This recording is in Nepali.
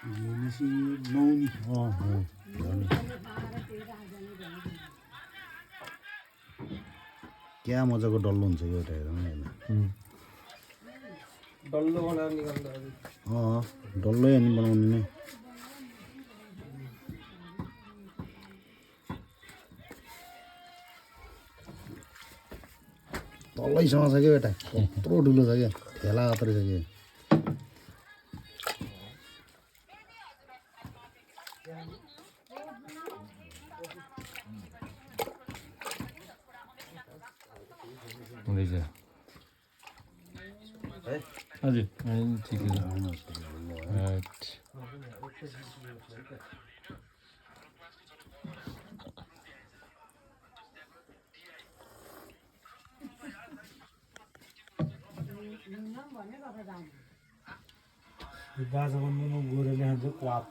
नौनी क्या मजाको डल्लो हुन्छ यो एउटा हेरौँ होइन डल्लो बनाएर निकाल्दा डल्लै अनि बनाउने नै तलैसँग छ क्या बेटा कत्रो ठुलो छ क्या ठेला मात्रै छ क्या हुँदैछ हजुर ठिकै छ राइट बाजा बन्नुमा गोरेले खान्छ क्वाप